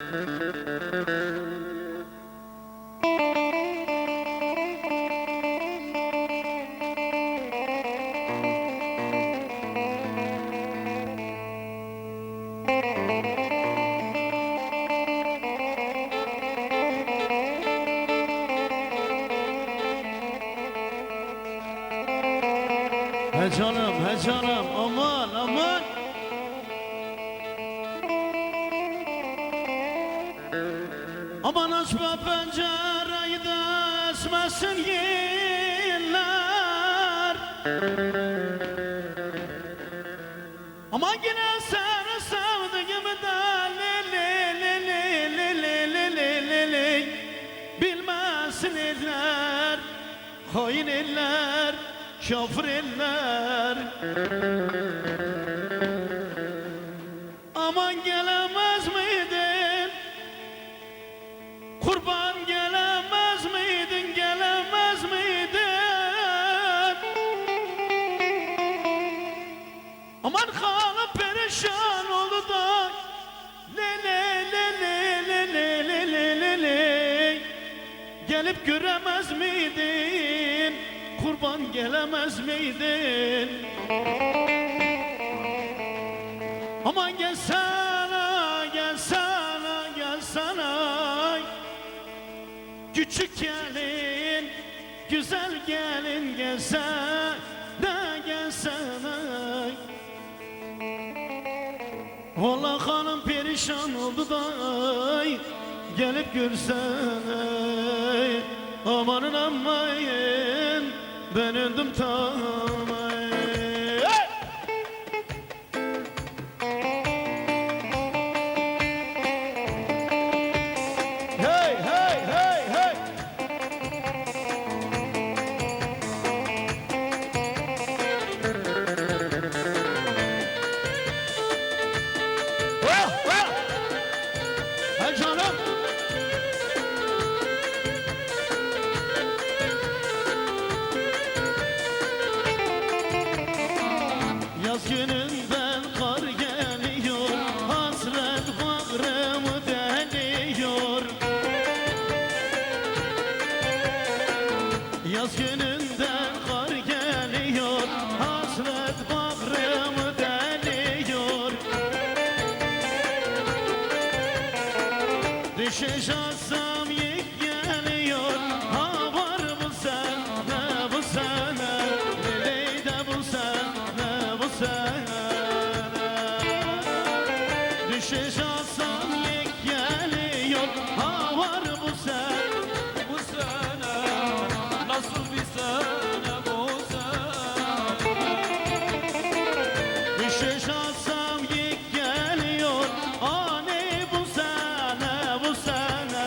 He canım, aman aman. Aman açma pencereyi de esmesin yıllar. Aman yine seni sevdiğimi de li bilmesin eller, hain eller, kafir eller. Aman gelemez miydin? Kurban gelemez miydin? Gelemez miydin? Aman halim perişan oldu da le gelip göremez miydin? Kurban gelemez miydin? Aman gelsene, gelsene, gelsene. Küçük gelin, güzel gelin gelsene, gelsene. Vallahi hanım perişan oldu da gelip görsene. Amanın amayın, ben öldüm tamayın. Hey, hey, hey, hey. Oh, oh. Hey canım. Yaz gününden kar geliyor, hasret bağrımı deliyor. Yaz gününden kar geliyor, hasret bağrımı deliyor. Düşeceksem yek geliyor, ha var bu sene, bu sene, neleyde bu sene, bu sene. Düşeceksem yek geliyor, ha var bu sene, bu sene, nasıl bir sene bu sene. Düşeceksem yek geliyor, ani bu sene, bu sene,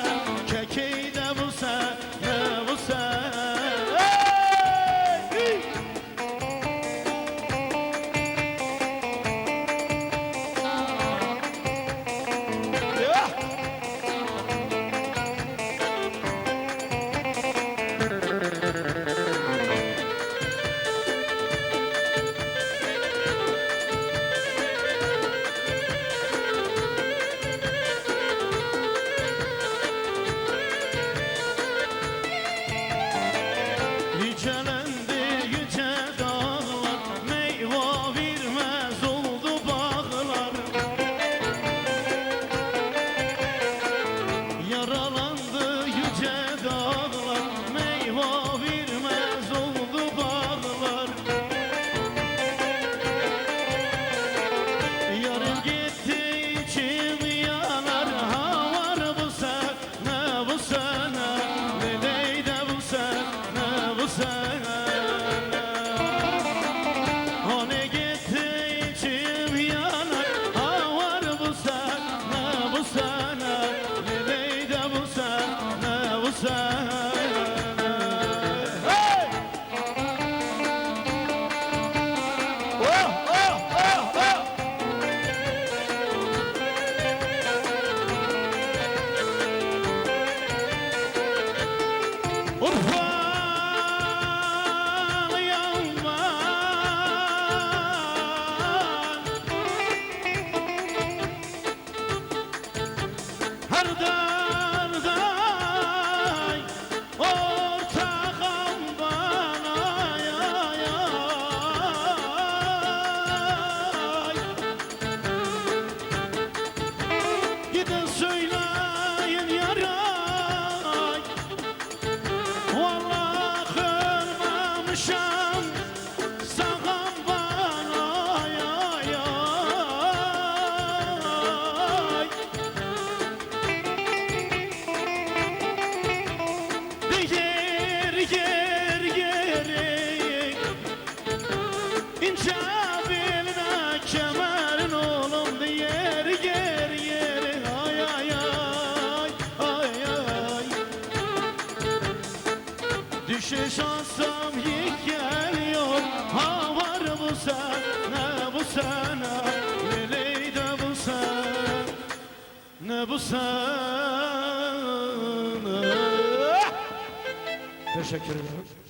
darday ortağım bana ay. Gidin söyleyin yaray, vallahi ölmemişim sağam bana ay. Ger geri ince beline kemerin oğlum ger geri ay ay ay ay. Düşüş alsam yek geliyor, ha var bu sene bu sene, neleydi bu sene ne bu sene. Teşekkür ederim.